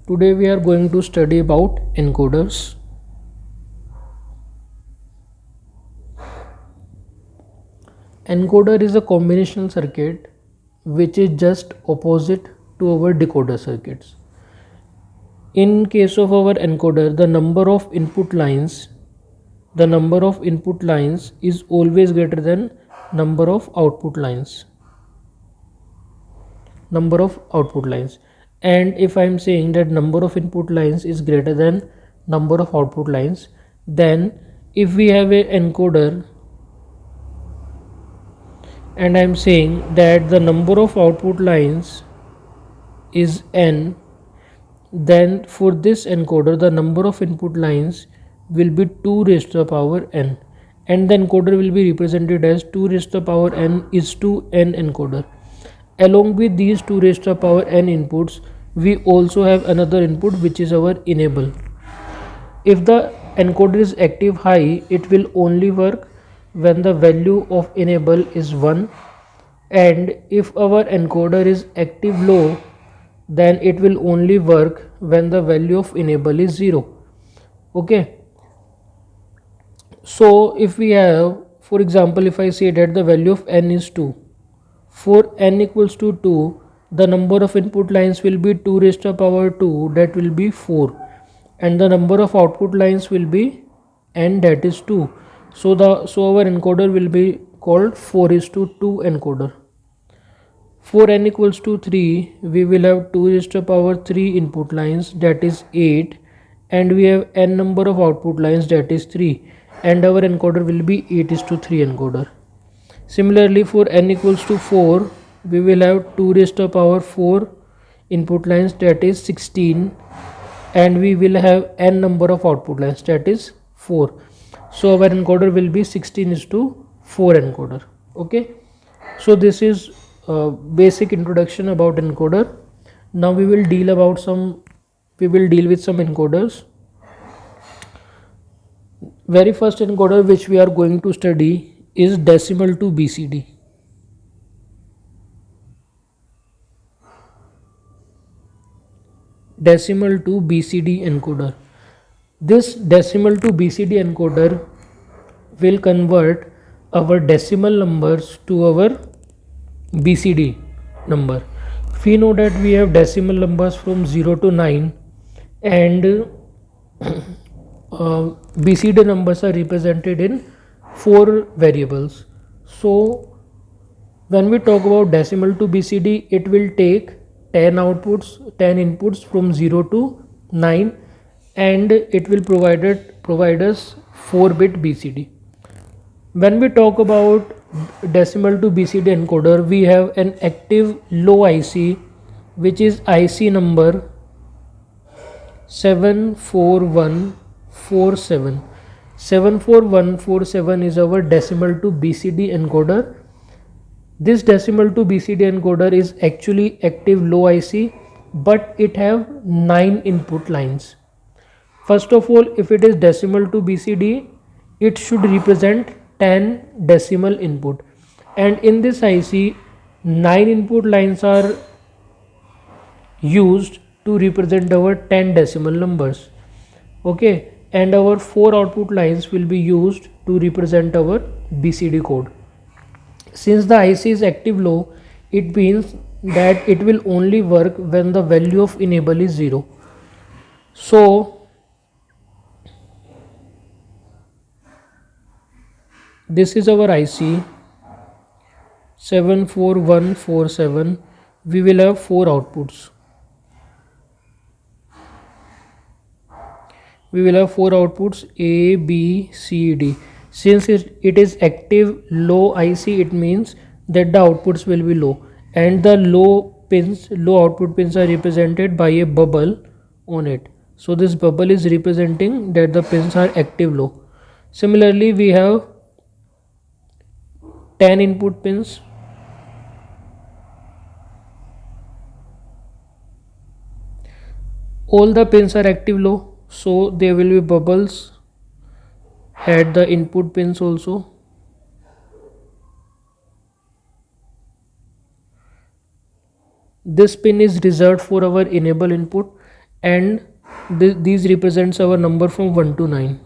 Today we are going to study about encoders. Encoder is a combinational circuit which is just opposite to our decoder circuits. In case of our encoder, the number of input lines is always greater than number of output lines. And if I am saying that number of input lines is greater than number of output lines, then if we have an encoder and I am saying that the number of output lines is n, then for this encoder the number of input lines will be 2 raised to the power n, and the encoder will be represented as 2 raised to the power n is to n encoder. Along with these 2 raised to the power n inputs, we also have another input which is our enable. If the encoder is active high, it will only work when the value of enable is 1, and if our encoder is active low, then it will only work when the value of enable is 0. Okay, so if we have, for example, if I say that the value of n is 2, for n equals to 2, the number of input lines will be 2 raised to the power 2, that will be 4, and the number of output lines will be n, that is 2. So our encoder will be called 4 is to 2 encoder. For n equals to 3, we will have 2 raised to the power 3 input lines, that is 8, and we have n number of output lines, that is 3, and our encoder will be 8 is to 3 encoder. Similarly, for n equals to 4, we will have 2 raised to the power 4 input lines, that is 16, and we will have n number of output lines, that is 4. So our encoder will be 16 is to 4 encoder. Okay, so this is basic introduction about encoder. Now we will deal with some encoders. Very first encoder which we are going to study is decimal to BCD. Decimal to BCD encoder. This decimal to BCD encoder will convert our decimal numbers to our BCD number. We know that we have decimal numbers from 0 to 9, and BCD numbers are represented in 4 variables. So when we talk about decimal to BCD, it will take 10 inputs from 0 to 9, and it will provide us 4-bit BCD. When we talk about decimal to BCD encoder, we have an active low IC which is IC number 74147. 74147 is our decimal to BCD encoder. This decimal to BCD encoder is actually active low IC, but it have 9 input lines. First of all, if it is decimal to BCD, it should represent 10 decimal input, and in this IC 9 input lines are used to represent our 10 decimal numbers. Okay, and our 4 output lines will be used to represent our BCD code. Since the IC is active low, it means that it will only work when the value of enable is 0. So this is our IC 74147. We will have 4 outputs. We will have 4 outputs A, B, C, D. Since it is active low IC, it means that the outputs will be low, and the low output pins are represented by a bubble on it. So this bubble is representing that the pins are active low. Similarly, we have 10 input pins. All the pins are active low, so there will be bubbles at the input pins also. This pin is reserved for our enable input, and these represents our number from 1 to 9.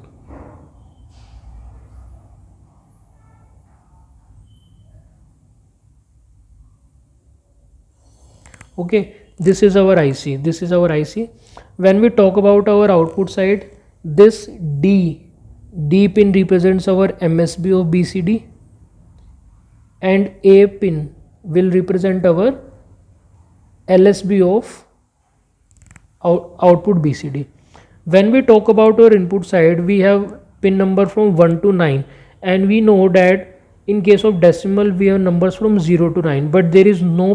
Okay, this is our IC. When we talk about our output side, this D pin represents our MSB of BCD, and A pin will represent our LSB of output BCD. When we talk about our input side, we have pin number from 1 to 9, and we know that in case of decimal we have numbers from 0 to 9, but there is no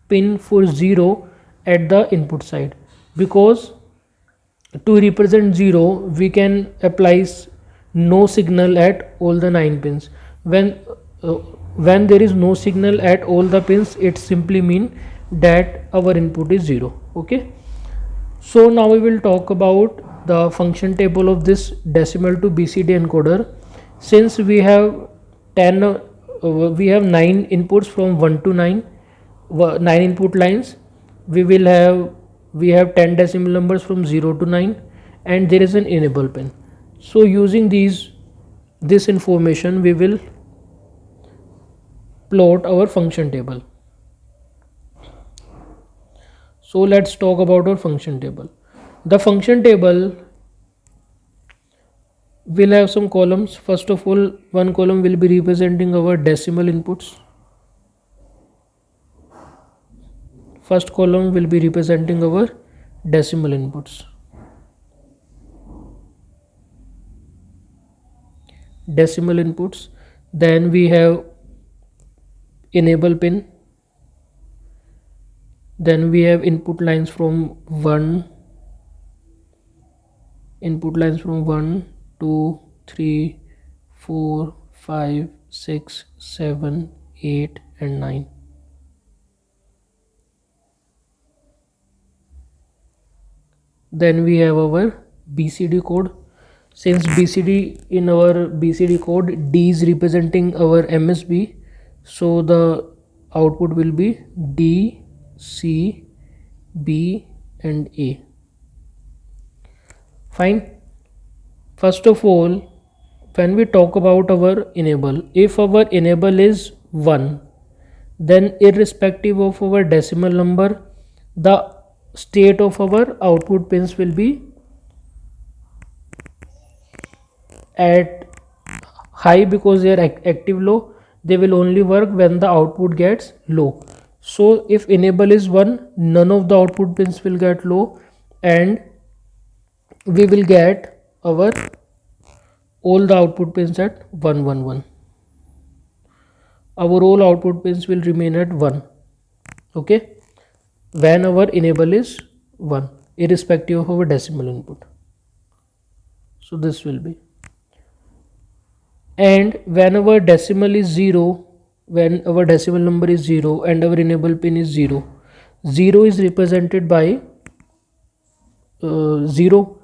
pin for 0 at the input side, because to represent 0 we can apply no signal at all the 9 pins. When there is no signal at all the pins, it simply mean that our input is 0. Okay, so now we will talk about the function table of this decimal to BCD encoder. Since we have 9 inputs from 1 to 9, 9 input lines, we have 10 decimal numbers from 0 to 9, and there is an enable pin. So using this information, we will plot our function table. So let's talk about our function table. The function table will have some columns. First of all, one column will be representing our decimal inputs. First column will be representing our decimal inputs. Then we have enable pin. Then we have input lines from 1, 2, 3, 4, 5, 6, 7, 8 and 9. Then we have our BCD code. Since in our BCD code, D is representing our MSB, so the output will be D, C, B and A. Fine. First of all, when we talk about our enable, if our enable is 1, then irrespective of our decimal number, the state of our output pins will be at high, because they are active low. They will only work when the output gets low. So if enable is 1, none of the output pins will get low, and we will get our all the output pins at 1 1 1. Our all output pins will remain at 1. Okay, when our enable is 1, irrespective of our decimal input. So this will be, and when our decimal is 0, when our decimal number is 0 and our enable pin is 0, 0 is represented by 0,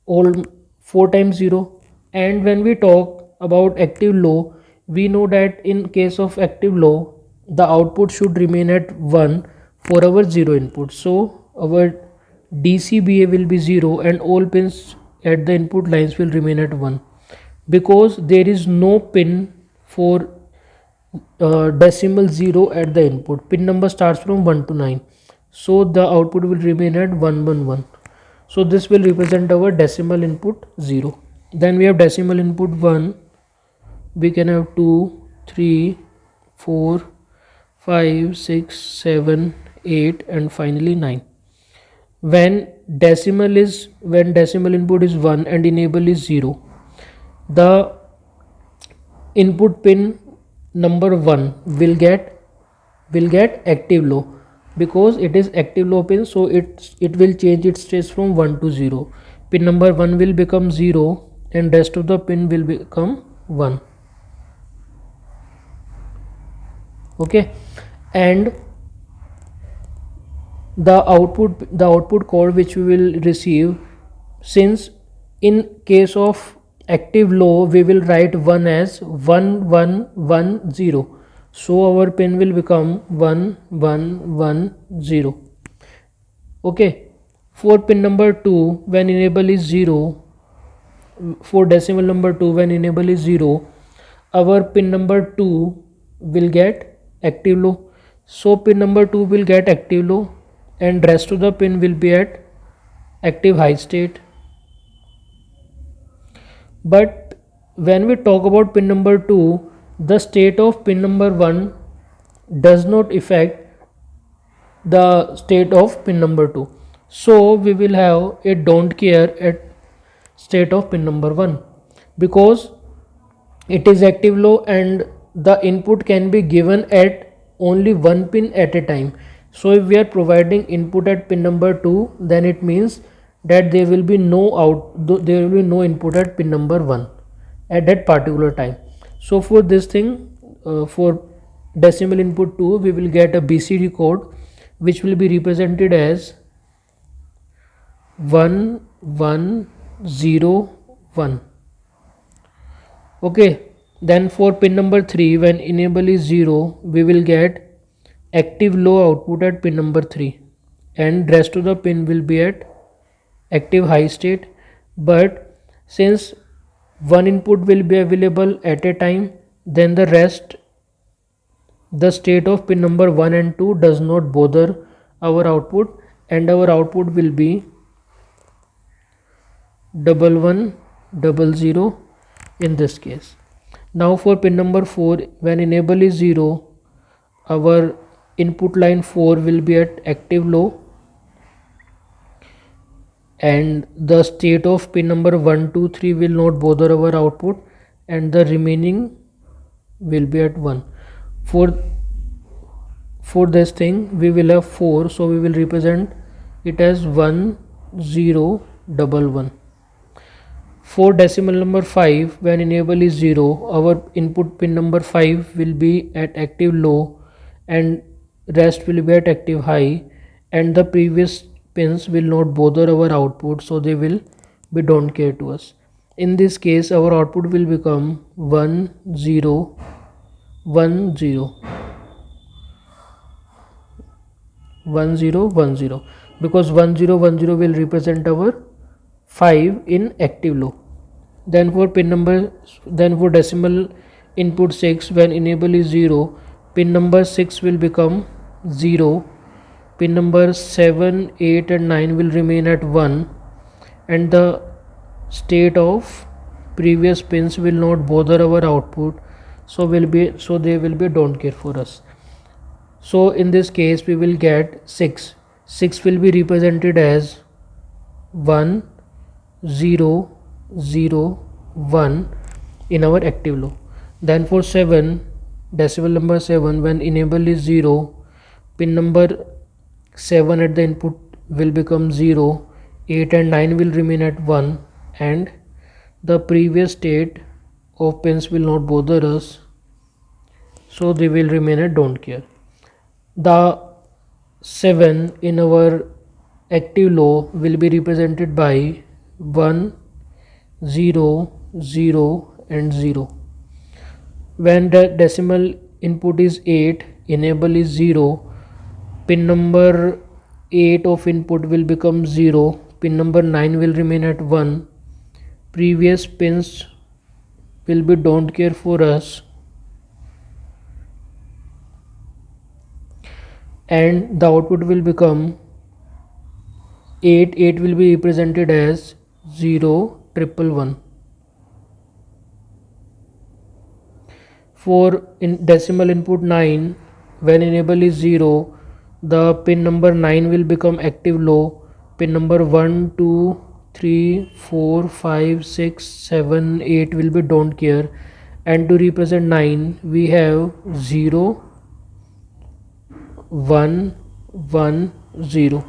all 4 times 0. And when we talk about active low, we know that in case of active low, the output should remain at 1 for our 0 input. So our DCBA will be 0 and all pins at the input lines will remain at 1, because there is no pin for decimal 0 at the input. Pin number starts from 1 to 9, so the output will remain at 1 1 1. So this will represent our decimal input 0. Then we have decimal input 1, we can have 2, 3, 4, 5, 6, 7, 8 and finally 9. When decimal input is 1 and enable is 0, the input pin number 1 will get active low, because it is active low pin, so it will change its state from 1 to 0. Pin number 1 will become 0 and rest of the pin will become 1. Okay, and the output code which we will receive, since in case of active low we will write 1 as 1 1 1 0, so our pin will become 1 1 1 0. Okay, For pin number 2, when enable is 0, for decimal number 2, when enable is 0, our pin number 2 will get active low. So pin number 2 will get active low and rest of the pin will be at active high state. But when we talk about pin number 2, the state of pin number 1 does not affect the state of pin number 2. So we will have a don't care at state of pin number 1 because it is active low and the input can be given at only one pin at a time. So if we are providing input at pin number 2, then it means that there will be no input at pin number 1 at that particular time. So for this thing, for decimal input 2, we will get a BCD code which will be represented as 1101. Okay, then for pin number 3, when enable is 0, we will get active low output at pin number 3 and rest of the pin will be at active high state. But since one input will be available at a time, then the state of pin number 1 and 2 does not bother our output and our output will be 1100 in this case. Now for pin number 4, when enable is 0, our input line 4 will be at active low and the state of pin number 1, 2, 3 will not bother our output and the remaining will be at 1. For this thing we will have 4, so we will represent it as 1011. For decimal number 5, when enable is 0, our input pin number 5 will be at active low and rest will be at active high and the previous pins will not bother our output, so they will be don't care to us. In this case our output will become 1010 because 1010 will represent our 5 in active low. Then for decimal input 6, when enable is 0, pin number 6 will become 0, pin number 7, 8 and 9 will remain at 1 and the state of previous pins will not bother our output, so they will be don't care for us. So in this case we will get 6 will be represented as 1001 in our active low. Then for 7, decimal number 7, when enable is 0, pin number 7 at the input will become 0, 8 and 9 will remain at 1 and the previous state of pins will not bother us, so they will remain at don't care. The 7 in our active low will be represented by 1, 0, 0 and 0. When the decimal input is 8, enable is 0, pin number 8 of input will become 0, pin number 9 will remain at 1, previous pins will be don't care for us and the output will become 8 will be represented as 0111. For decimal input 9, when enable is 0, the pin number 9 will become active low, pin number 1, 2, 3, 4, 5, 6, 7, 8 will be don't care and to represent 9 we have 0, 1, 1, 0.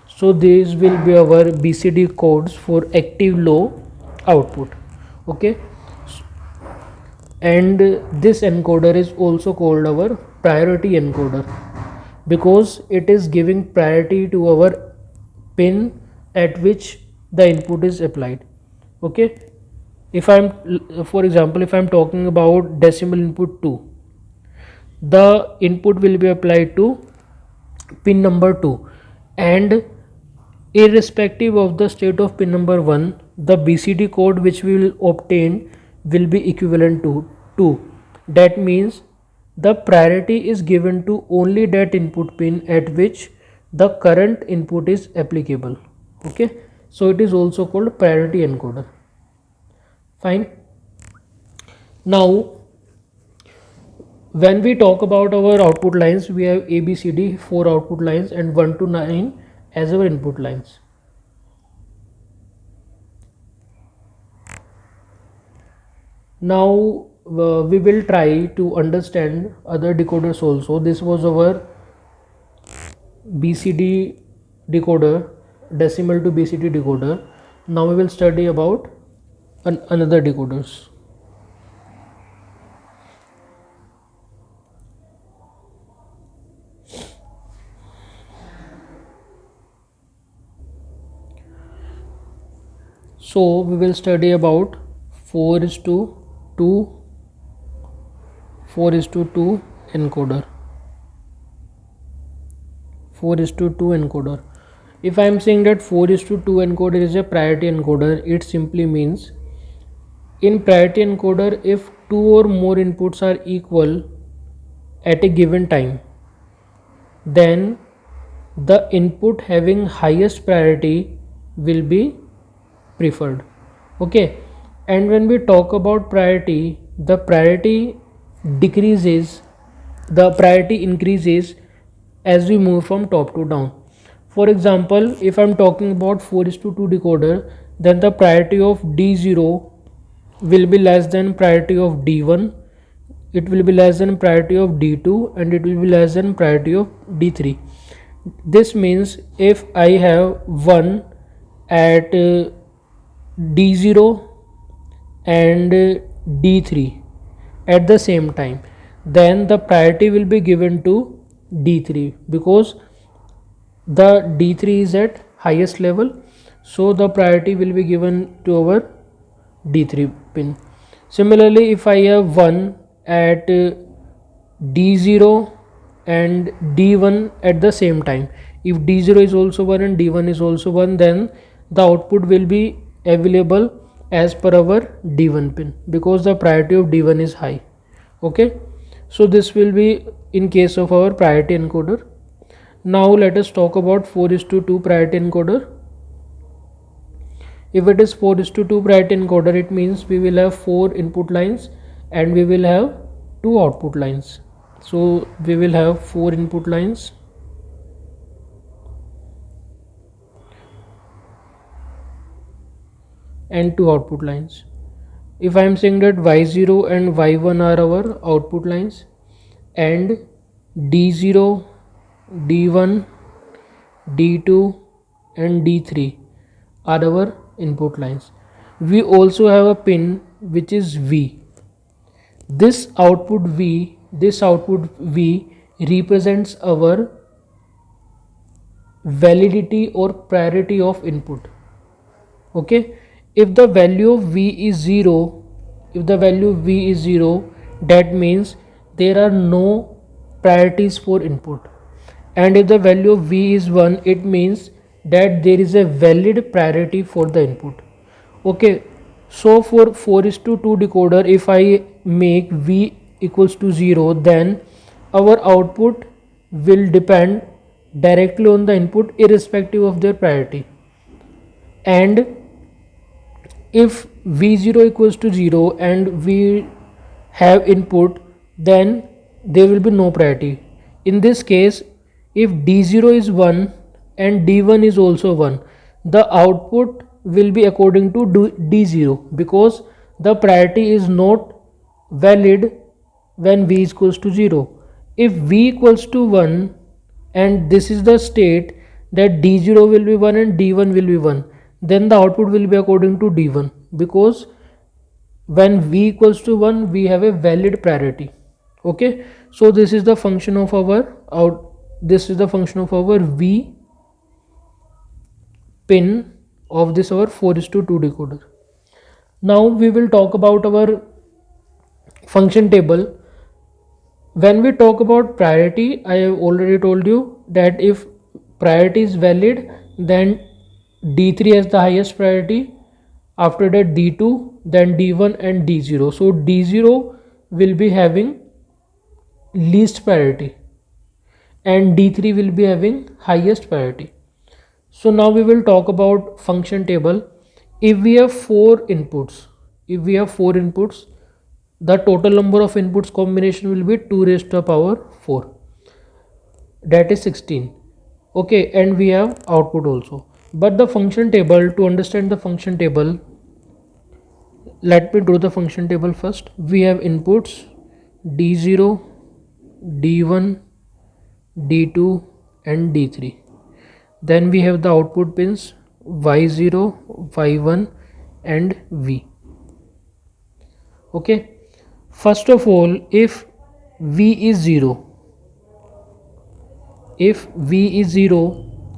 So these will be our BCD codes for active low output. Okay, and this encoder is also called our priority encoder because it is giving priority to our pin at which the input is applied. Okay, for example, if I'm talking about decimal input 2, the input will be applied to pin number 2 and Irrespective of the state of pin number 1, the BCD code which we will obtain will be equivalent to 2. That means the priority is given to only that input pin at which the current input is applicable. Okay, so it is also called priority encoder. Fine. Now when we talk about our output lines, we have ABCD 4 output lines and 1 to 9 as our input lines. Now we will try to understand other decoders also. This was our BCD decoder, decimal to BCD decoder. Now we will study about another decoders. So we will study about 4:2 encoder. 4:2 encoder. If I am saying that 4:2 encoder is a priority encoder, it simply means in priority encoder, if 2 or more inputs are equal at a given time, then the input having highest priority will be preferred. Okay, and when we talk about priority, the priority increases as we move from top to down. For example, if I'm talking about 4:2 decoder, then the priority of D0 will be less than priority of D1, it will be less than priority of D2, and it will be less than priority of D3. This means if I have 1 at D0 and D3 at the same time, then the priority will be given to D3 because the D3 is at highest level, so the priority will be given to our D3 pin. Similarly, if I have 1 at D0 and D1 at the same time, if D0 is also 1 and D1 is also 1, then the output will be available as per our D1 pin because the priority of D1 is high. Okay, so this will be in case of our priority encoder. Now let us talk about 4:2 priority encoder. If it is 4:2 priority encoder, it means we will have 4 input lines and we will have 2 output lines. So we will have 4 input lines and 2 output lines. If I am saying that Y0 and Y1 are our output lines and D0, D1, D2 and D3 are our input lines. We also have a pin which is V. This output V represents our validity or priority of input. Okay, if the value of V is 0, that means there are no priorities for input, and if the value of V is 1, it means that there is a valid priority for the input. Okay, so for 4:2 decoder, if I make V equals to 0, then our output will depend directly on the input irrespective of their priority, and if V0 equals to 0 and we have input, then there will be no priority. In this case, if D0 is 1 and D1 is also 1, the output will be according to D0 because the priority is not valid when V is equals to 0. If V equals to 1 and this is the state that D0 will be 1 and D1 will be 1, then the output will be according to D1 because when V equals to 1 we have a valid priority. Okay, so this is the function of our V pin of this our 4:2 decoder. Now we will talk about our function table. When we talk about priority, I have already told you that if priority is valid, then D3 as the highest priority, after that D2, then D1 and D0. So D0 will be having least priority and D3 will be having highest priority. So now we will talk about function table. If we have four inputs, the total number of inputs combination will be 2 raised to the power 4, that is 16. Okay, and we have output also. But the function table, to understand the function table, let me draw the function table first. We have inputs D0, D1, D2 and D3. Then we have the output pins Y0, Y1 and V. Okay, first of all, if V is 0,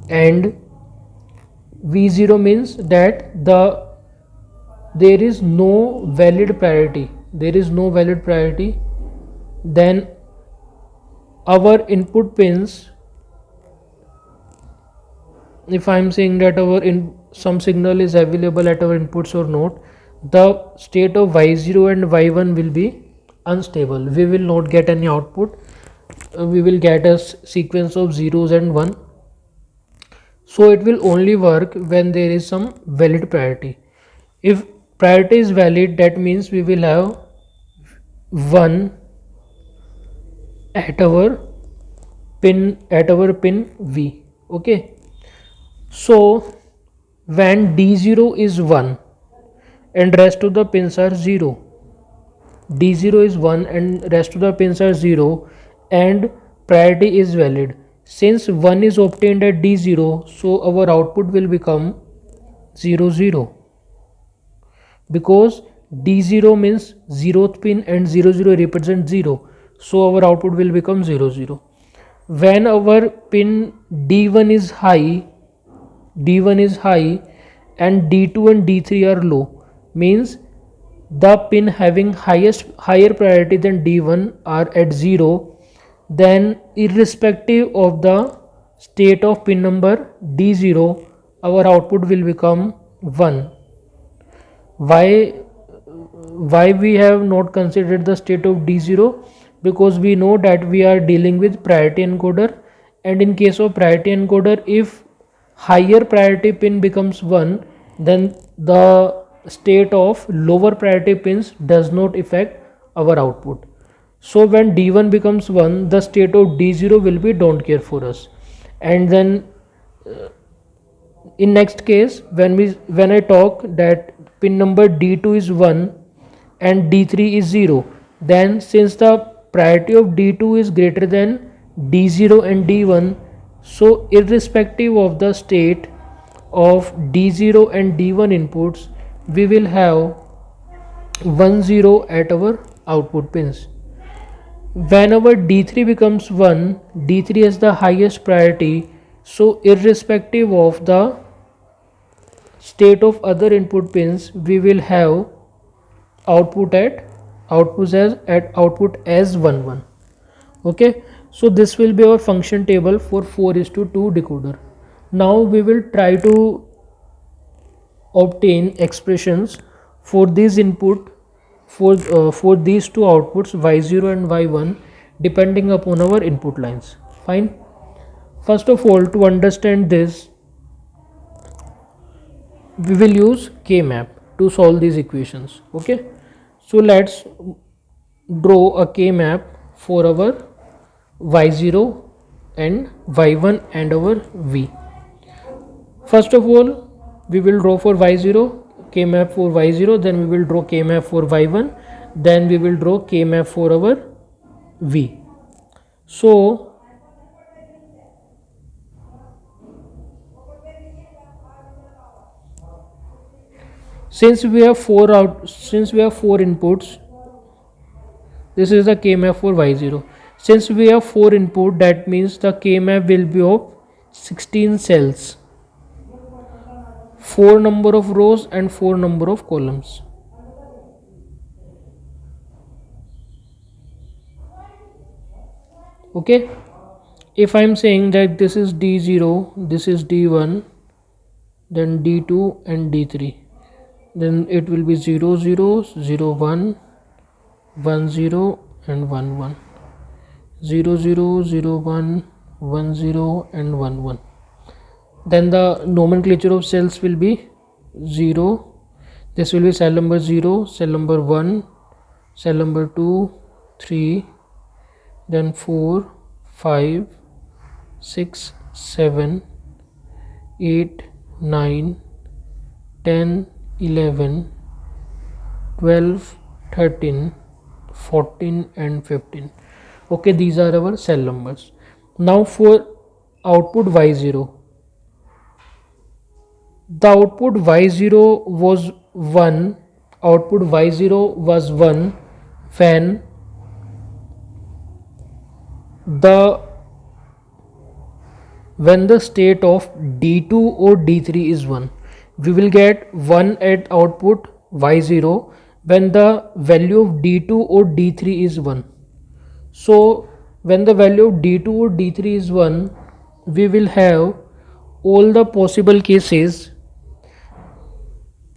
and V0 means that there is no valid priority, then our input pins, if I am saying that some signal is available at our inputs or not, the state of Y0 and Y1 will be unstable. We will not get any output. We will get a sequence of zeros and 1. So it will only work when there is some valid priority. If priority is valid, that means we will have 1 at our pin V. Okay, so when D0 is 1 and rest of the pins are 0, D0 is 1 and rest of the pins are 0 and priority is valid. Since 1 is obtained at D0, so our output will become 0 0, because D0 means 0th pin and 0 0 represents 0, so our output will become 0 0. When our pin D1 is high and D2 and D3 are low, means the pin having higher priority than D1 are at 0, then irrespective of the state of pin number D0, our output will become 1. Why we have not considered the state of D0? Because we know that we are dealing with priority encoder, and in case of priority encoder, if higher priority pin becomes 1, then the state of lower priority pins does not affect our output. So when D1 becomes 1, the state of D0 will be don't care for us. And then in next case, when I talk that pin number D2 is 1 and D3 is 0, then since the priority of D2 is greater than D0 and D1, so irrespective of the state of D0 and D1 inputs, we will have 1 0 at our output pins. Whenever D3 becomes 1, D3 has the highest priority, so irrespective of the state of other input pins, we will have output as 1 1. Okay, so this will be our function table for 4:2 decoder. Now we will try to obtain expressions for these input for these two outputs Y0 and Y1 depending upon our input lines. Fine. First of all, to understand this, we will use K-map to solve these equations. Okay, so let's draw a K-map for our Y0 and Y1 and our V. First of all, we will draw for Y0 K-map for Y0, then we will draw K-map for Y1, then we will draw K-map for our V. So since we have four inputs, this is the K-map for Y0. Since we have 4 input, that means the K-map will be of 16 cells, 4 number of rows and 4 number of columns. Okay, if I am saying that this is D0, this is D1, then d2 and d3, then it will be 0 0 0 1 1 0 and 1 1, 0 0 0 1 1 0 and 1 1. Then the nomenclature of cells will be 0. This will be cell number 0, cell number 1, cell number 2, 3, then 4, 5, 6, 7, 8, 9, 10, 11, 12, 13, 14 and 15. Okay, these are our cell numbers. Now for output y0, the output y0 was 1, output y0 was 1 when the state of d2 or d3 is 1. We will get 1 at output y0 when the value of d2 or d3 is 1. So when the value of d2 or d3 is 1, we will have all the possible cases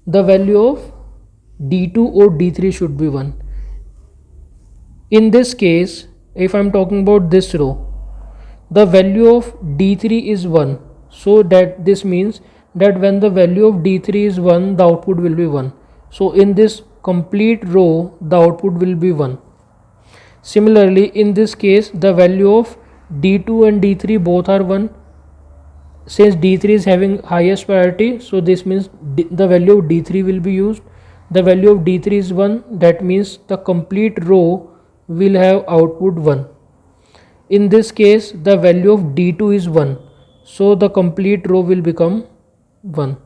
the value of d2 or d3 should be 1. In this case, if I am talking about this row, the value of d3 is 1, so that this means that when the value of d3 is 1, the output will be 1. So in this complete row, the output will be 1. Similarly, in this case, the value of d2 and d3 both are 1. Since d3 is having highest priority, so this means the value of d3 will be used. The value of d3 is 1, that means the complete row will have output 1. In this case, the value of d2 is 1, so the complete row will become 1.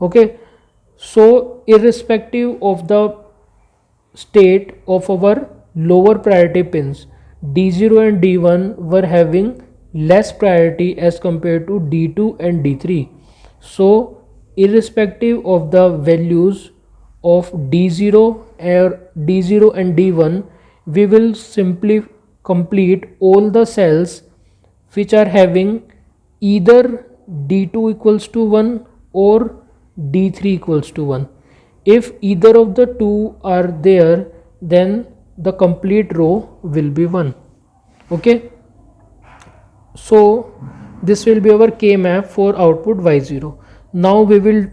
Okay, so irrespective of the state of our lower priority pins, d0 and d1 were having less priority as compared to d2 and d3. So irrespective of the values of d0 and d1, we will simply complete all the cells which are having either d2 equals to 1 or d3 equals to 1. If either of the two are there, then the complete row will be 1. Okay, so this will be our K map for output y0. Now we will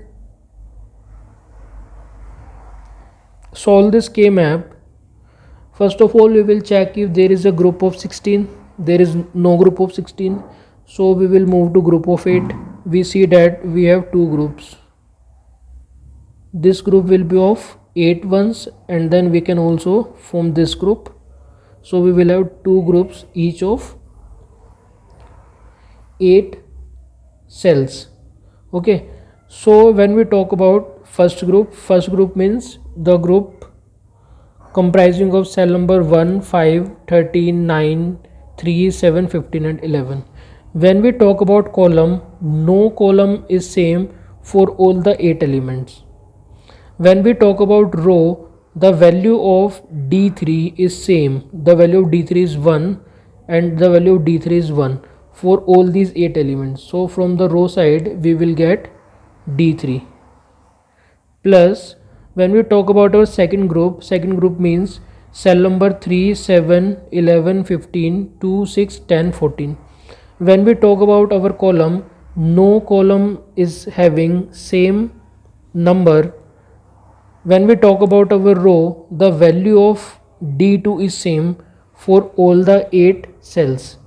solve this K map. First of all, we will check if there is a group of 16. There is no group of 16, so we will move to group of 8. We see that we have two groups. This group will be of 8 ones, and then we can also form this group. So we will have two groups, each of 8 cells. Okay, so when we talk about first group means the group comprising of cell number 1, 5, 13, 9, 3, 7, 15 and 11. When we talk about column, no column is same for all the 8 elements. When we talk about row, the value of d3 is same. The value of d3 is 1 and the value of d3 is 1 for all these 8 elements. So from the row side we will get d3 plus. When we talk about our second group means cell number 3, 7, 11, 15, 2, 6, 10, 14. When we talk about our column, no column is having same number. When we talk about our row, the value of d2 is same for all the 8 cells.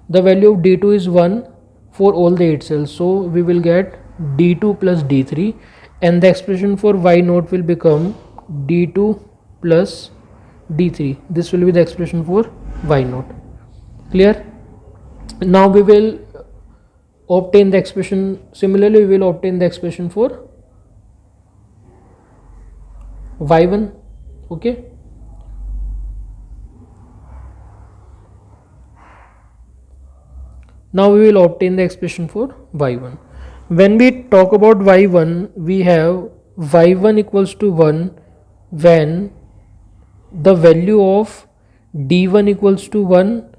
The value of d2 is 1 for all the 8 cells. So we will get d2 plus d3, and the expression for y0 will become d2 plus d3. This will be the expression for y0. Clear? Now we will obtain the expression. Similarly, we will obtain the expression for y1. Okay, now we will obtain the expression for y1. When we talk about y1, we have y1 equals to 1 when the value of d1 equals to 1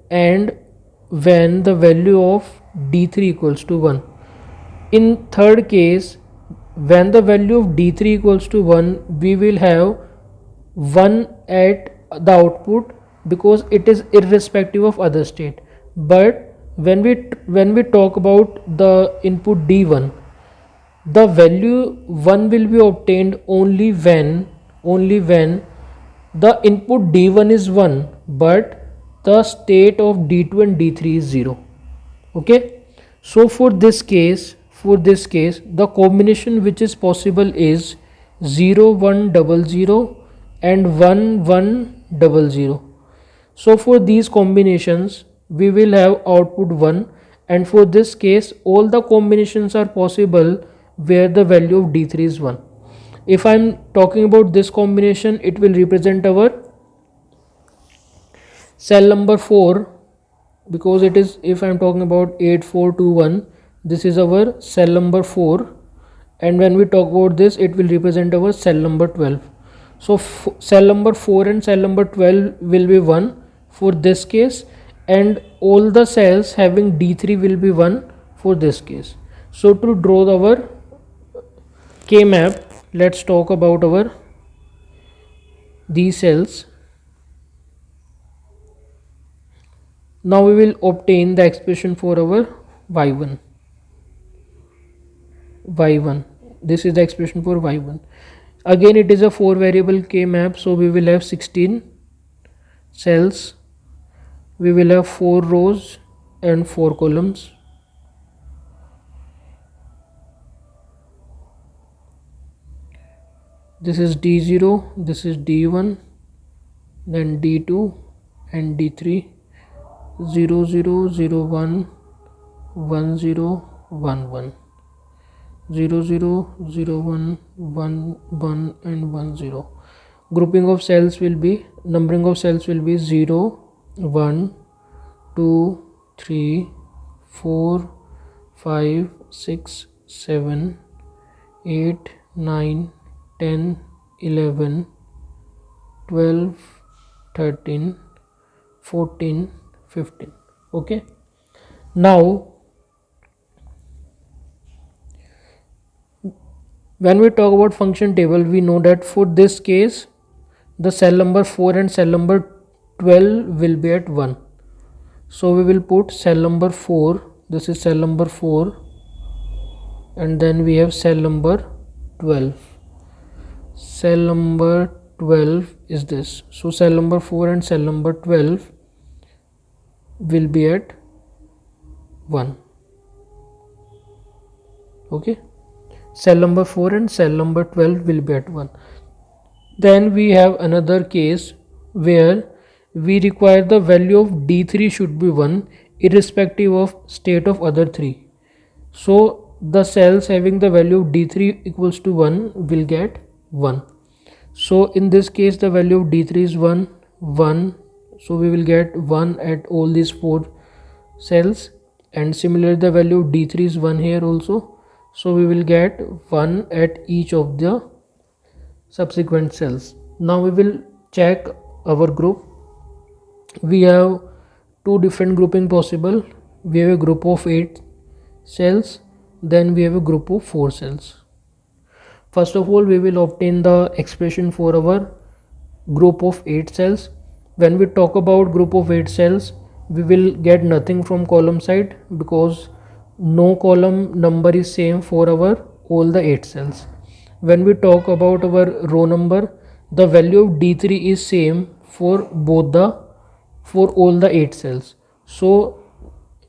and when the value of d3 equals to 1. In third case, when the value of D3 equals to 1, we will have 1 at the output because it is irrespective of other state. But when we talk about the input D1, the value 1 will be obtained only when the input D1 is 1 but the state of D2 and D3 is 0. Okay, so for this case the combination which is possible is 0 1 0 0 and 1 1 0 0. So for these combinations we will have output 1, and for this case all the combinations are possible where the value of D3 is 1. If I am talking about this combination, it will represent our cell number 4, because it is, if I am talking about 8421, this is our cell number 4, and when we talk about this it will represent our cell number 12. So cell number 4 and cell number 12 will be 1 for this case, and all the cells having D3 will be 1 for this case. So to draw our K map, let's talk about our these cells. Now we will obtain the expression for our y1. This is the expression for y1. Again it is a 4 variable K map, so we will have 16 cells, we will have 4 rows and 4 columns. This is D0, this is D1, then D2 and D3, 0 0 0 1 1 0 1 1, 0 0 0 1 1 1 and 1 0. Grouping of cells will be, numbering of cells will be 0 1 2 3 4 5 6 7 8 9 10 11 12 13 14 15. Okay, now when we talk about function table, we know that for this case the cell number 4 and cell number 12 will be at 1. So we will put cell number 4, this is cell number 4, and then we have cell number 12. Cell number 12 is this. So cell number 4 and cell number 12 will be at 1. Okay, cell number 4 and cell number 12 will be at 1. Then we have another case where we require the value of D3 should be 1 irrespective of state of other 3. So the cells having the value of D3 equals to 1 will get 1. So in this case the value of D3 is 1 1, so we will get 1 at all these 4 cells, and similarly the value of D3 is 1 here also, so we will get 1 at each of the subsequent cells. Now we will check our group. We have two different grouping possible. We have a group of 8 cells, then we have a group of 4 cells. First of all, we will obtain the expression for our group of 8 cells. When we talk about group of 8 cells, we will get nothing from column side because no column number is same for our all the 8 cells. When we talk about our row number, the value of D3 is same for all the 8 cells. So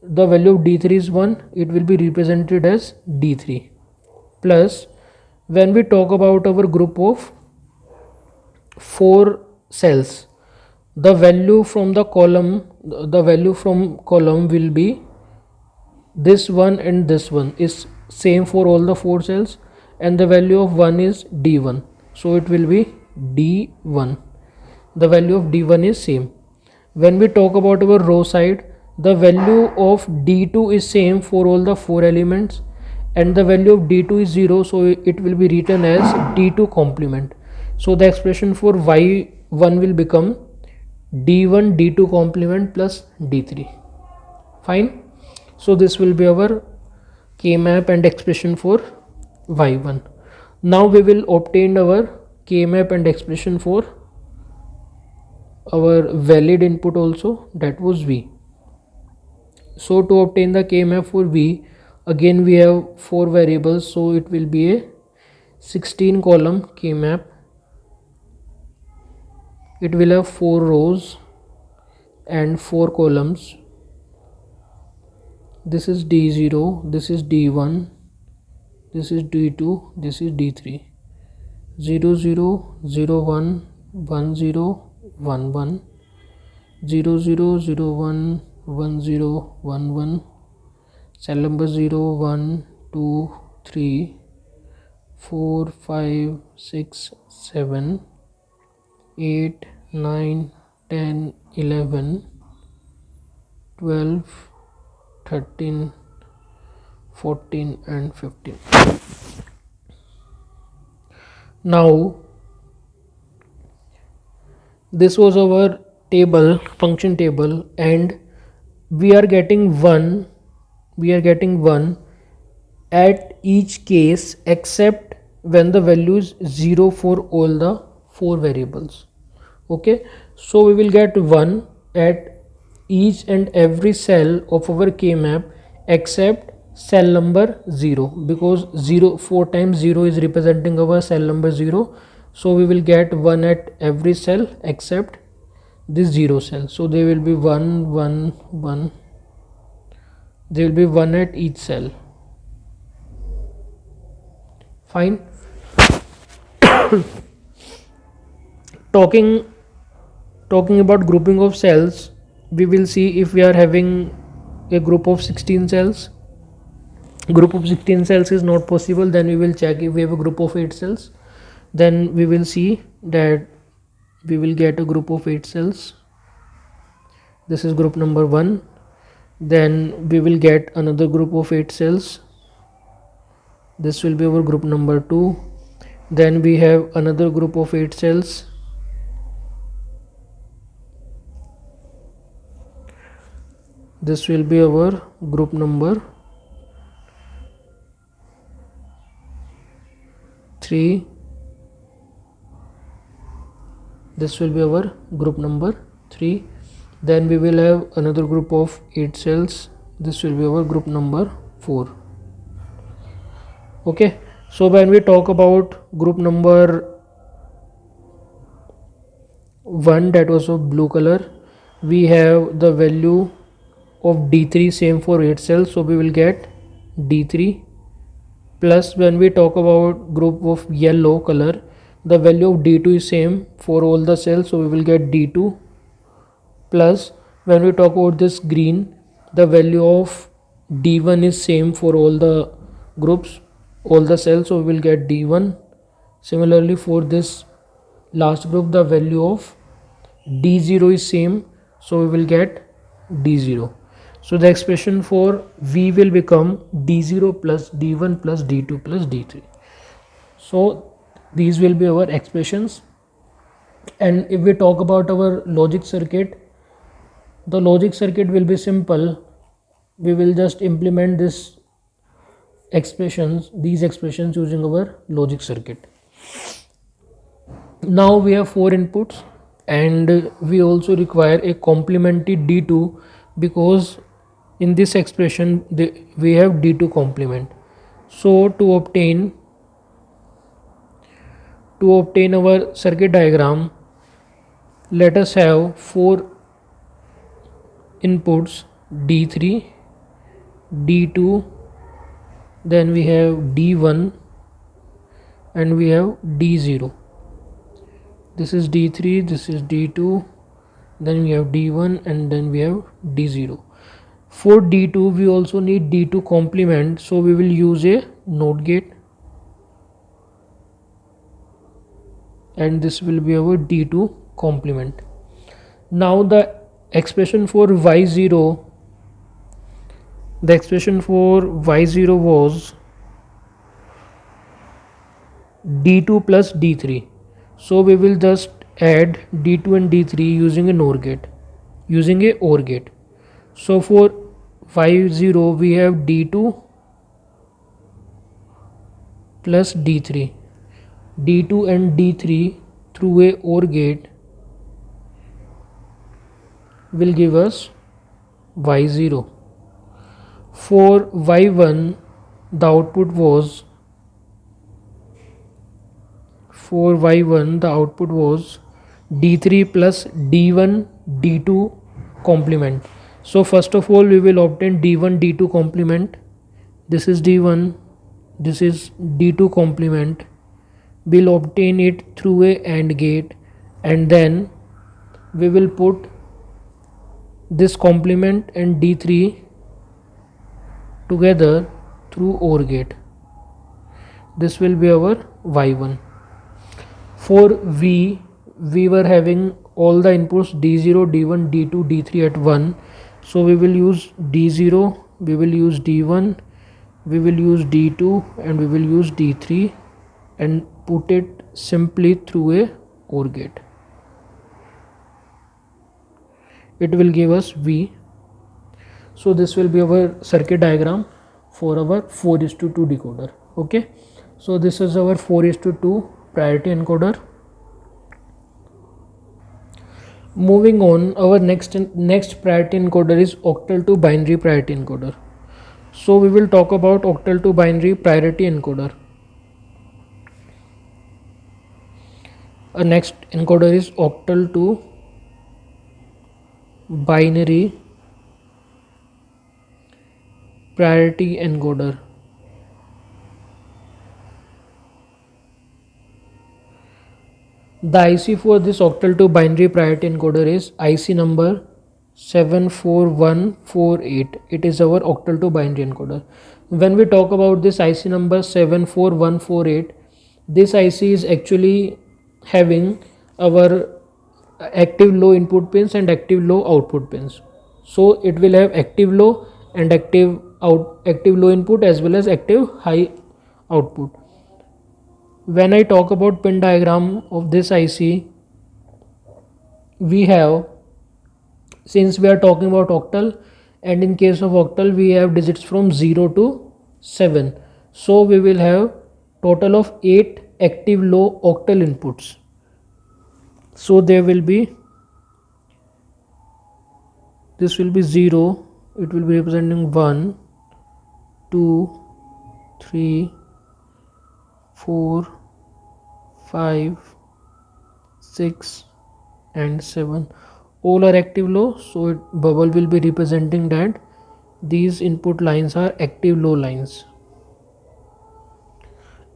the value of D3 is 1, it will be represented as D3. Plus when we talk about our group of 4 cells, the value from column will be this one, and this one is same for all the 4 cells, and the value of 1 is D1, so it will be D1. The value of D1 is same. When we talk about our row side, the value of D2 is same for all the 4 elements, and the value of D2 is 0, so it will be written as D2 complement. So the expression for y1 will become D1 D2 complement plus D3. Fine. So this will be our K map and expression for y1. Now we will obtain our K map and expression for our valid input also, that was v. So to obtain the K map for v, again we have 4 variables, so it will be a 16 column K map. It will have 4 rows and 4 columns. This is D0, this is D1, this is D2, this is D3. 0 0 0 1 1 0 1 1, 0 0 0 1 1 0 1 1, cell number 0 1 2 3 4 5 6 7 8 9 10 11 12 13 14 and 15. Now this was our table, function table, and we are getting 1 at each case except when the value is 0 for all the 4 variables. Okay, so we will get 1 at each and every cell of our K map except cell number 0, because 4 times 0 is representing our cell number 0. So we will get 1 at every cell except this 0 cell. So there will be 1 1 1, there will be 1 at each cell. Fine. talking about grouping of cells, we will see if we are having a group of 16 cells. Group of 16 cells is not possible, then we will check if we have a group of 8 cells. Then we will see that we will get a group of 8 cells. This is group number 1. Then we will get another group of 8 cells. This will be our group number 2. Then we have another group of 8 cells. This will be our group number 3. This will be our group number 3. Then we will have another group of 8 cells. This will be our group number 4. Okay, so when we talk about group number 1, that was of blue color, we have the value of D3 same for 8 cells, so we will get D3. Plus when we talk about group of yellow color, the value of D2 is same for all the cells, so we will get D2. Plus when we talk about this green, the value of D1 is same for all the groups, all the cells, so we will get D1. Similarly for this last group, the value of D0 is same, so we will get D0. So the expression for V will become D0 plus D1 plus D2 plus D3. So these will be our expressions. And if we talk about our logic circuit, the logic circuit will be simple. We will just implement these expressions using our logic circuit. Now we have 4 inputs and we also require a complementary D2, because in this expression we have D2 complement. So to obtain our circuit diagram, let us have 4 inputs, D3, D2, then we have D1 and we have D0. This is D3, this is D2, then we have D1 and then we have D0. For D2 we also need D2 complement, so we will use a NOT gate and this will be our D2 complement. Now the expression for Y0, was D2 plus D3. So we will just add D2 and D3 using a OR gate. So for Y0 we have D2 plus D3. D2 and D3 through a OR gate will give us Y0. For Y1 the output was D3 plus D1 D2 complement. So first of all we will obtain D1 D2 complement. This is D1, this is D2 complement. We'll obtain it through a AND gate, and then we will put this complement and D3 together through OR gate. This will be our Y1. For V, we were having all the inputs D0, D1, D2, D3 at 1. So we will use D0, we will use D1, we will use D2, and we will use D3 and put it simply through a OR gate. It will give us V. So this will be our circuit diagram for our 4:2 decoder. Okay, so this is our 4:2 priority encoder. Moving on, our next priority encoder is octal to binary priority encoder. So we will talk about octal to binary priority encoder. Our next encoder is octal to binary priority encoder. The IC for this octal to binary priority encoder is IC number 74148. It is our octal to binary encoder. When we talk about this IC number 74148, this IC is actually having our active low input pins and active low output pins. So it will have active low and active low input as well as active high output. When I talk about pin diagram of this IC, we have, since we are talking about octal, and in case of octal we have digits from 0 to 7, so we will have total of 8 active low octal inputs. So there will be, this will be 0, it will be representing 1, 2, 3, 4, 5, 6 and 7. All are active low, so bubble will be representing that these input lines are active low lines.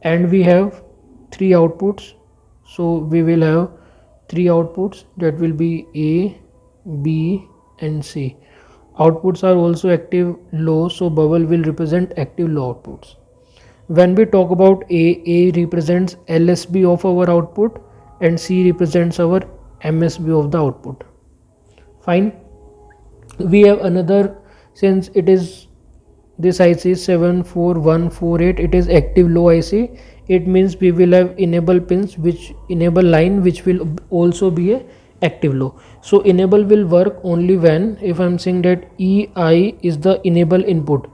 And we have 3 outputs, so we will have 3 outputs, that will be A, B and C. Outputs are also active low, so bubble will represent active low outputs. When we talk about A represents LSB of our output and C represents our MSB of the output. Fine. We have another, since it is this IC is 74148, it is active low IC. It means we will have enable pins, which enable line which will also be a active low. So enable will work only when, if I am saying that EI is the enable input,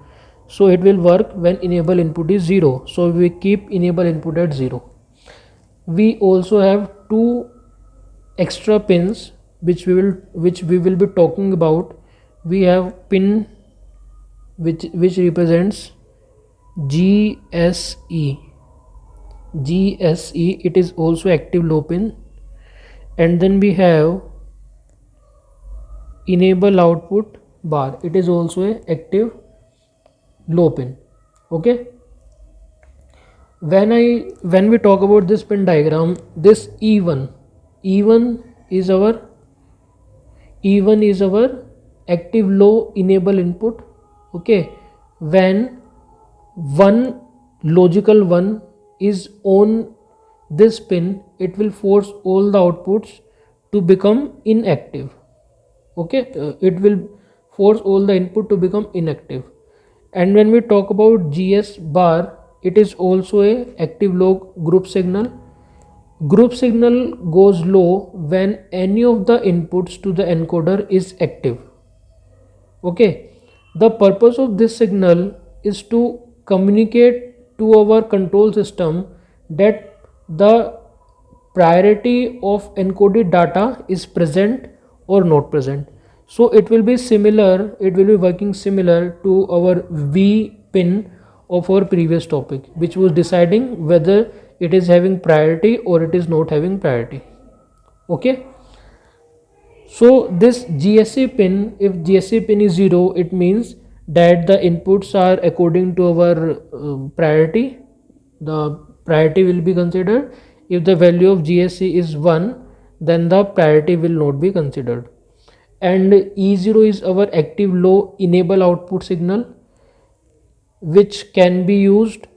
so it will work when enable input is 0. So we keep enable input at 0. We also have 2 extra pins which we will be talking about. We have pin which represents GSE. It is also active low pin. And then we have enable output bar, it is also a active low pin. Okay, when we talk about this pin diagram, this E1 is our active low enable input. Okay, when one logical 1 is on this pin, it will force all the outputs to become inactive. Okay, it will force all the input to become inactive. And when we talk about GS bar, it is also a active low group signal. Group signal goes low when any of the inputs to the encoder is active. Okay, the purpose of this signal is to communicate to our control system that the priority of encoded data is present or not present. So it will be similar, it will be working similar to our V pin of our previous topic, which was deciding whether it is having priority or it is not having priority. Okay. So this GSC pin, if GSC pin is 0, it means that the inputs are according to our priority. The priority will be considered. If the value of GSC is 1, then the priority will not be considered. And E0 is our active low enable output signal, which can be used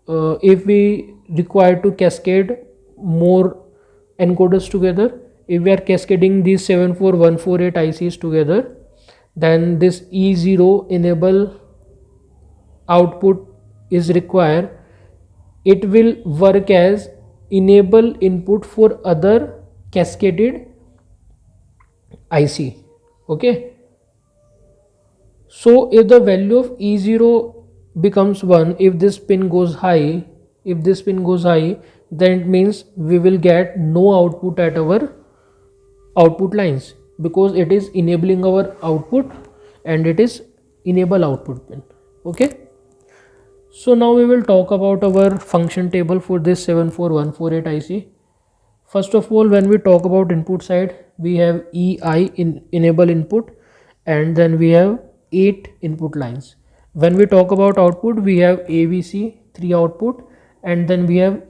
if we require to cascade more encoders together. If we are cascading these 74148 ICs together, then this E0 enable output is required. It will work as enable input for other cascaded IC. Okay. So if the value of E0 becomes 1, if this pin goes high, then it means we will get no output at our output lines, because it is enabling our output and it is enable output pin. Okay. So now we will talk about our function table for this 74148 IC. First of all, when we talk about input side, we have EI enable input, and then we have 8 input lines. When we talk about output, we have ABC 3 output, and then we have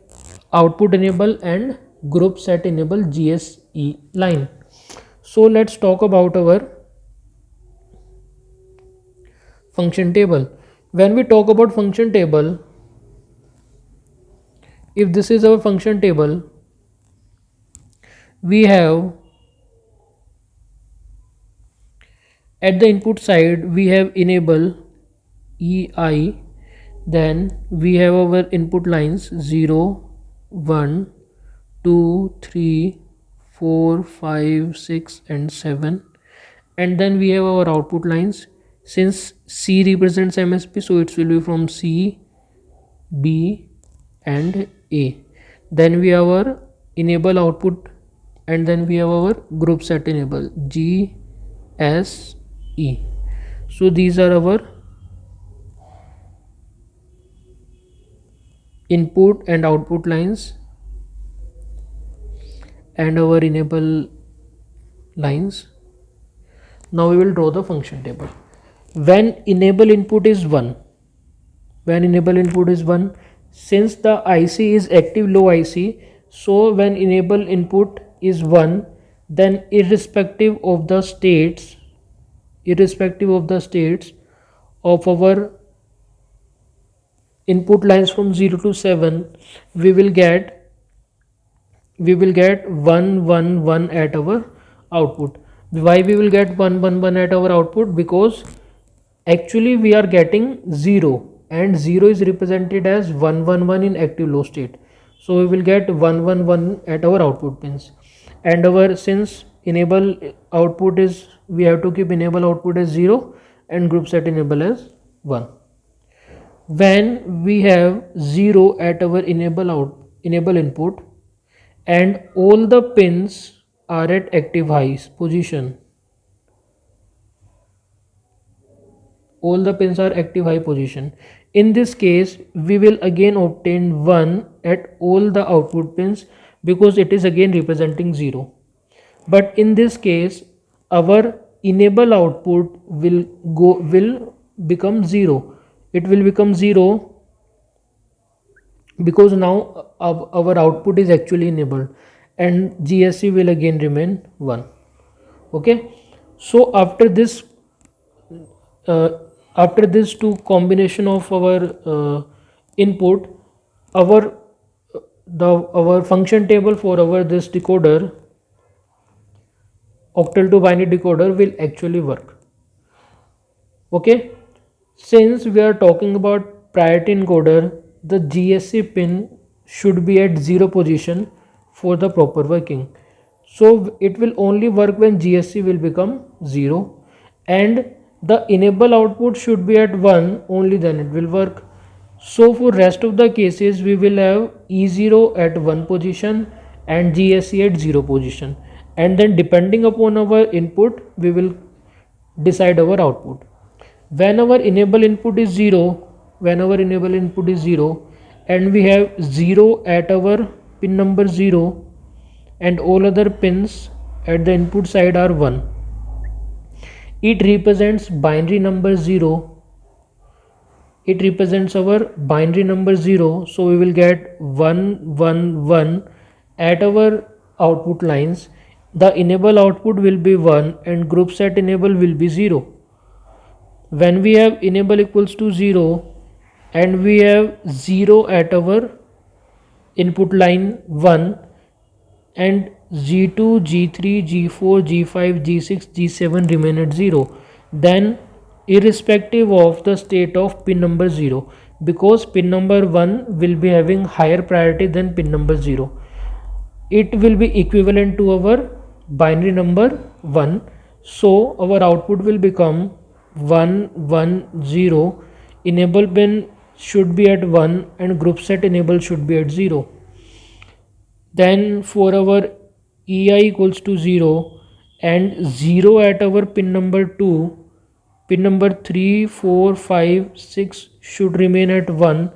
output enable and group set enable GSE line. So let's talk about our function table. When we talk about function table, if this is our function table, we have at the input side we have enable EI, then we have our input lines 0, 1, 2, 3, 4, 5, 6 and 7, and then we have our output lines. Since C represents MSB, so it will be from C, B and A. Then we have our enable output, and then we have our group set enable G, S, E. So these are our input and output lines and our enable lines. Now we will draw the function table. When enable input is 1, since the IC is active low IC, so when enable input is 1, then irrespective of the states of our input lines from 0 to 7, we will get 1 1 1 at our output. Why we will get 1 1 1 at our output? Because actually we are getting 0, and 0 is represented as 1 1 1 in active low state. So we will get 1 1 1 at our output pins, and our since enable output is, we have to keep enable output as 0 and group set enable as 1. When we have 0 at our enable input and all the pins are at active high position, in this case we will again obtain 1 at all the output pins, because it is again representing 0. But in this case our enable output will become 0. It will become 0 because now our output is actually enabled, and GSC will again remain 1. Okay. So after this two combination of our input, our function table for our this decoder, octal to binary decoder, will actually work. Okay. Since we are talking about priority encoder, the GSC pin should be at 0 position for the proper working. So it will only work when GSC will become 0, and the enable output should be at 1, only then it will work. So for rest of the cases we will have E0 at 1 position and GSE at 0 position, and then depending upon our input we will decide our output. When our enable input is 0, and we have 0 at our pin number 0 and all other pins at the input side are 1, it represents binary number 0. It represents our binary number 0, so we will get 1 1 1 at our output lines. The enable output will be 1 and group set enable will be 0. When we have enable equals to 0 and we have 0 at our input line 1 and G2, G3, G4, G5, G6, G7 remain at 0, then irrespective of the state of pin number 0, because pin number 1 will be having higher priority than pin number 0, it will be equivalent to our binary number 1. So our output will become 1 1 0. Enable pin should be at 1 and group set enable should be at 0. Then for our EI equals to 0 and 0 at our pin number 2, pin number 3, 4, 5, 6 should remain at 1,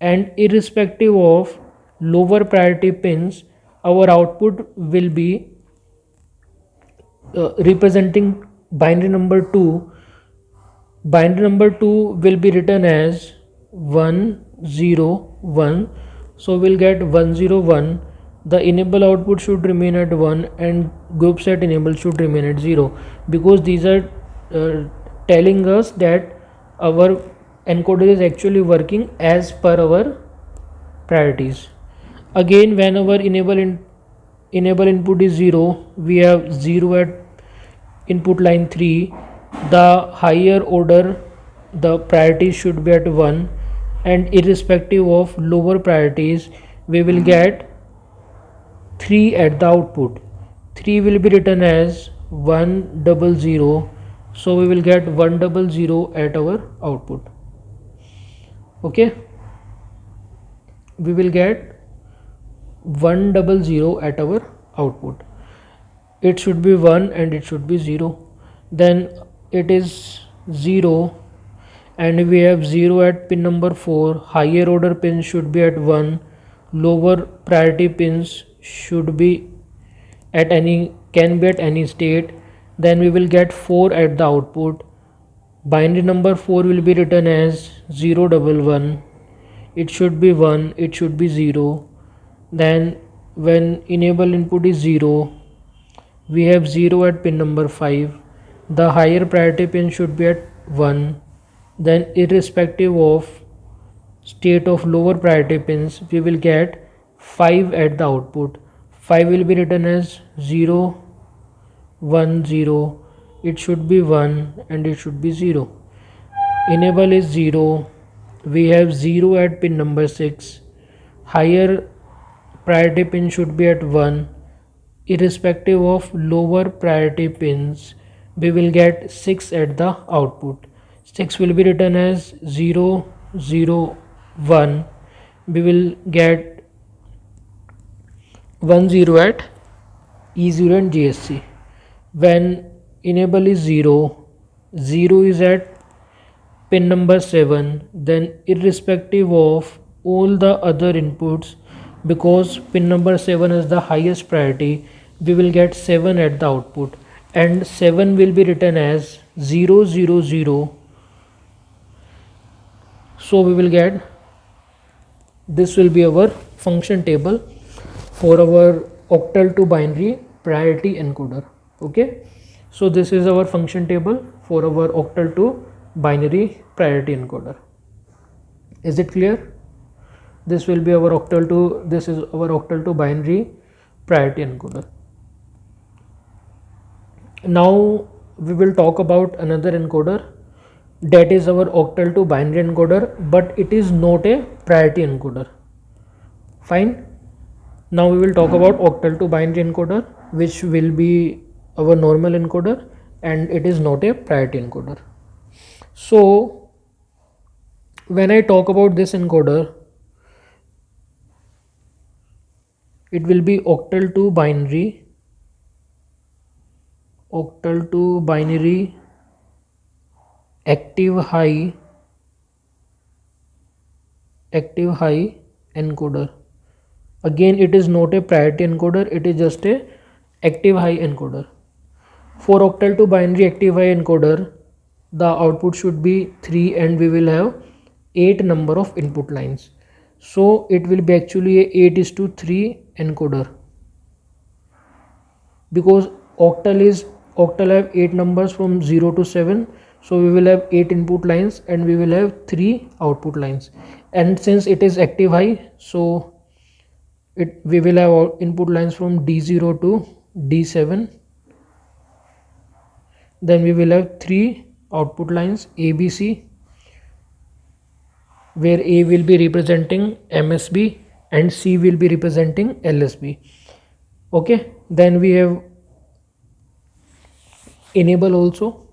and irrespective of lower priority pins, our output will be representing binary number 2. Binary number 2 will be written as 1 0 1, so we'll get 1 0 1. The enable output should remain at 1 and group set enable should remain at 0, because these are telling us that our encoder is actually working as per our priorities. Again, when our enable input is 0, we have 0 at input line 3. The higher order the priorities should be at 1, and irrespective of lower priorities we will get 3 at the output. 3 will be written as 100, so we will get 100 at our output. Okay, we will get 100 at our output. It should be 1 and it should be 0. Then it is 0 and we have 0 at pin number 4. Higher order pins should be at 1, lower priority pins should be at any state. Then we will get 4 at the output. Binary number 4 will be written as 011. It should be 1, it should be 0. Then when enable input is 0, we have 0 at pin number 5. The higher priority pin should be at 1. Then irrespective of state of lower priority pins, we will get 5 at the output. 5 will be written as 0 1 0. It should be 1 and it should be 0. Enable is 0. We have 0 at pin number 6. Higher priority pin should be at 1. Irrespective of lower priority pins, we will get 6 at the output. 6 will be written as 0 0 1. We will get 1 0 at E0 and GSC. When enable is 0, 0 is at pin number 7, then irrespective of all the other inputs, because pin number 7 is the highest priority, we will get 7 at the output, and 7 will be written as 0 0 0. So we will get, this will be our function table for our octal to binary priority encoder. Okay, so this is our function table for our octal to binary priority encoder. Is it clear? This will be our octal to, this is our octal to binary priority encoder. Now we will talk about another encoder, that is our octal to binary encoder, but it is not a priority encoder. Fine. Now we will talk about octal to binary encoder, which will be our normal encoder, and it is not a priority encoder. So When I talk about this encoder, it will be octal to binary, active high encoder. Again, it is not a priority encoder, it is just a active high encoder. For octal to binary active high encoder, the output should be 3 and we will have 8 number of input lines. So it will be actually a 8:3 encoder, because octal have 8 numbers from 0 to 7, so we will have 8 input lines and we will have 3 output lines. And since it is active high, so we will have input lines from D0 to D7. Then we will have 3 output lines ABC, where A will be representing MSB and C will be representing LSB. Okay, then we have enable also.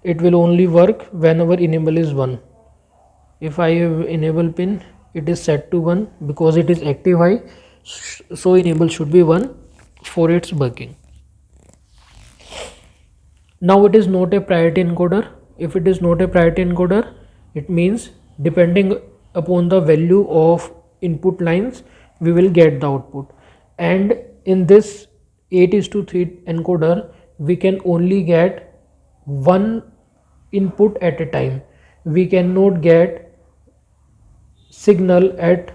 It will only work whenever enable is 1. If I have enable pin, it is set to 1 because it is active high, so enable should be 1 for its working. Now it is not a priority encoder. If it is not a priority encoder, it means depending upon the value of input lines, we will get the output. And in this 8:3 encoder, we can only get one input at a time. We cannot get signal at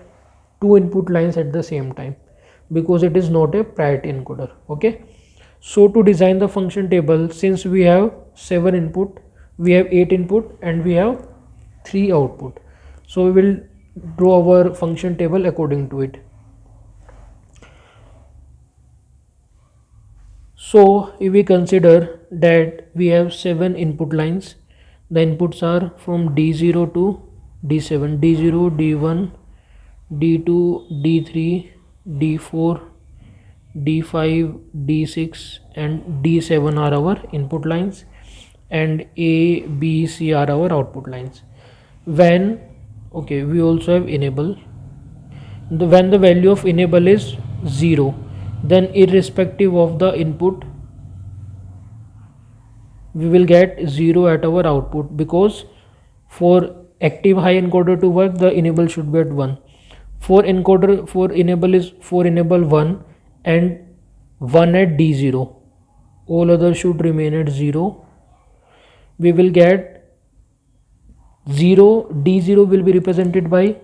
2 input lines at the same time because it is not a priority encoder. Okay. So to design the function table, since we have 7 input, we have 8 input and we have 3 output, so we will draw our function table according to it. So if we consider that we have 7 input lines, the inputs are from D0 to D7, D0, D1, D2, D3, D4, D5, D6 and D7 are our input lines, and A, B, C are our output lines. When we also have enable. When the value of enable is 0, then irrespective of the input, we will get 0 at our output, because for active high encoder to work, the enable should be at 1. For enable 1 and 1 at D0, all others should remain at 0. We will get 0, D0 will be represented by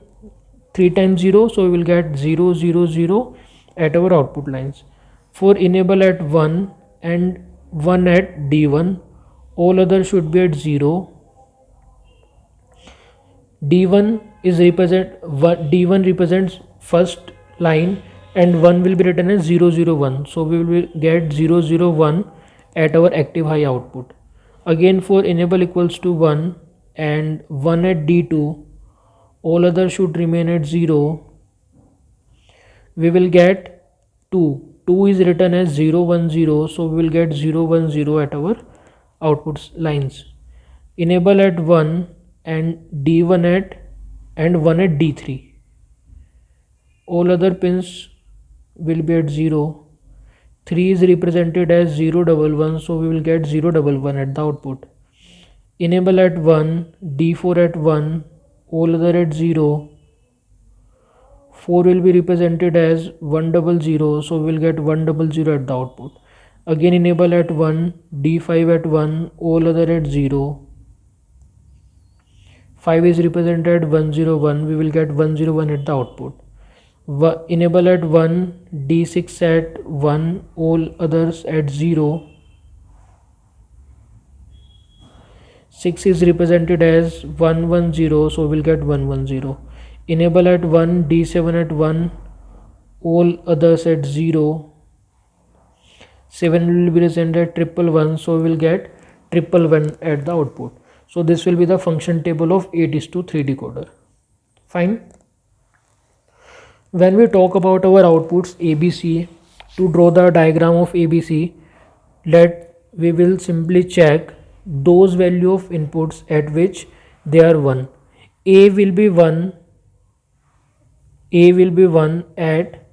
3 times 0, so we will get 0 0 0 at our output lines. For enable at 1 and 1 at D1, all others should be at 0. D1 represents first line and 1 will be written as 0 0 1, so we will get 0 0 1 at our active high output. Again, for enable equals to 1 and 1 at D2, all others should remain at 0. We will get 2 is written as 0 1 0, so we will get 0 1 0 at our output lines. Enable at 1 and D1 and 1 at D3, all other pins will be at 0. 3 is represented as 0 1 1, so we will get 0 1 1 at the output. Enable at 1, D4 at 1, all other at 0. 4 will be represented as 1 0 0, so we will get 1 0 0 at the output. Again enable at 1, D5 at 1, all other at 0. 5 is represented 1 0 1, we will get 1 0 1 at the output. Enable at 1, D6 at 1, all others at 0. 6 is represented as 1 1 0, so we will get 1 1 0. Enable at 1, D7 at 1, all others at 0. 7 will be represented triple 1, so we will get triple 1 at the output. So this will be the function table of 8:3 decoder. Fine. When we talk about our outputs ABC, to draw the diagram of ABC, we will simply check those value of inputs at which they are 1. A will be 1, A will be 1 at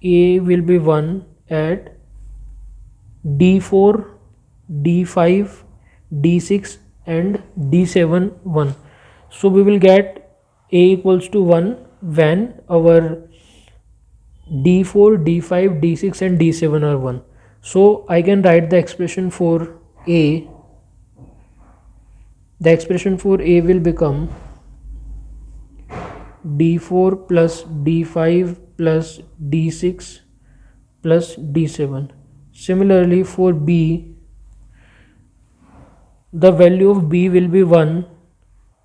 A will be 1 at D4, D5, D6 and D7 1. So we will get A equals to 1 when our D4, D5, D6 and D7 are 1. So I can write the expression for A. The expression for A will become D4 plus D5 plus D6 plus D7. Similarly for B, the value of B will be 1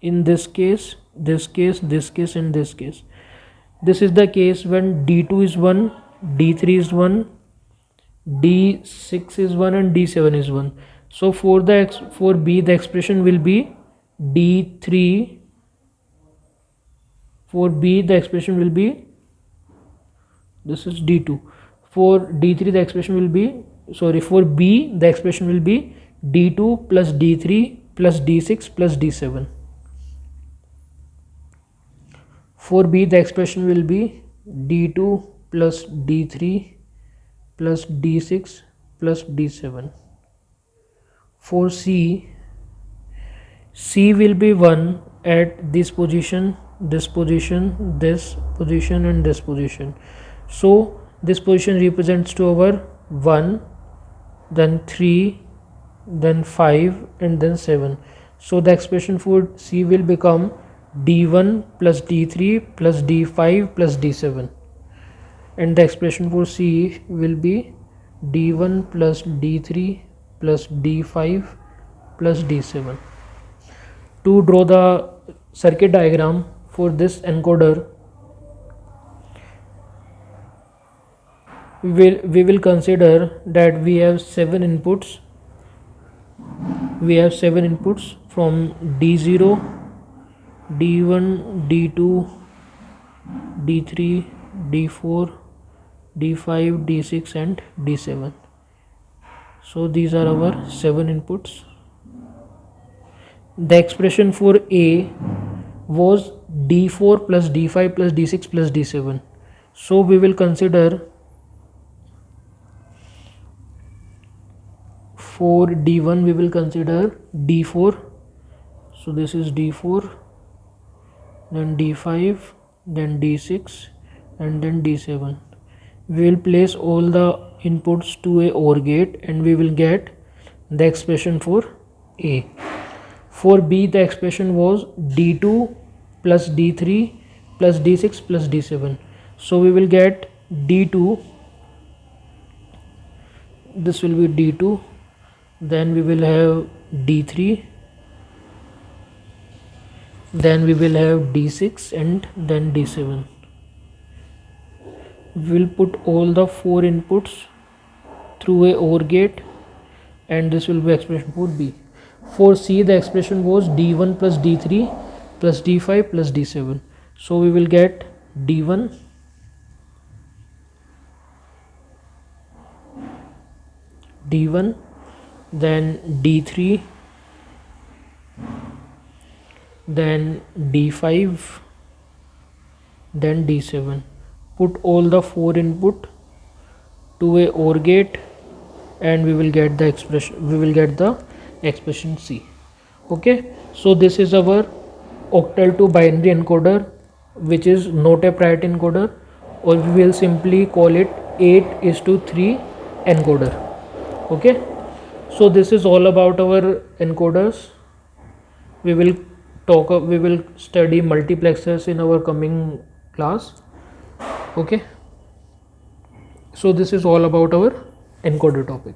in this case, this case, this case and this case. This is the case when D2 is 1, D3 is 1, D6 is 1 and D7 is 1. So for B the expression will be D3. For B the expression will be, this is D2. For D3 the expression will be, for B the expression will be D2 plus D3 plus D6 plus D7. For B the expression will be D2 plus D3 plus D6 plus D7. For C will be 1 at this position, this position, this position and this position. So this position represents to our 1, then 3, then 5 and then 7. So the expression for C will become D1 plus D3 plus D5 plus D7, and the expression for C will be D1 plus D3 plus D5 plus D7. To draw the circuit diagram for this encoder, we will consider that we have 7 inputs. We have 7 inputs from D0, D1, D2, D3, D4, D5, D6 and D7. So these are our 7 inputs. The expression for A was D4 plus D5 plus D6 plus D7. So we will consider for D1 we will consider D4. So this is D4, then D5, then D6 and then D7. We will place all the inputs to a OR gate and we will get the expression for A. For B the expression was D2 plus D3 plus D6 plus D7. So we will get D2, this will be D2, then we will have D3, then we will have D6 and then D7. We will put all the 4 inputs through a OR gate and this will be expression for B. For C the expression was D1 plus D3 plus D5 plus D7. So we will get D1, D1, then D3, then D5, then D7. Put all the 4 input to a OR gate and we will get the expression C. Okay, so this is our octal to binary encoder, which is not a priority encoder, or we will simply call it 8:3 encoder. Okay, so this is all about our encoders. We will study multiplexers in our coming class. Okay, so this is all about our encoder topic.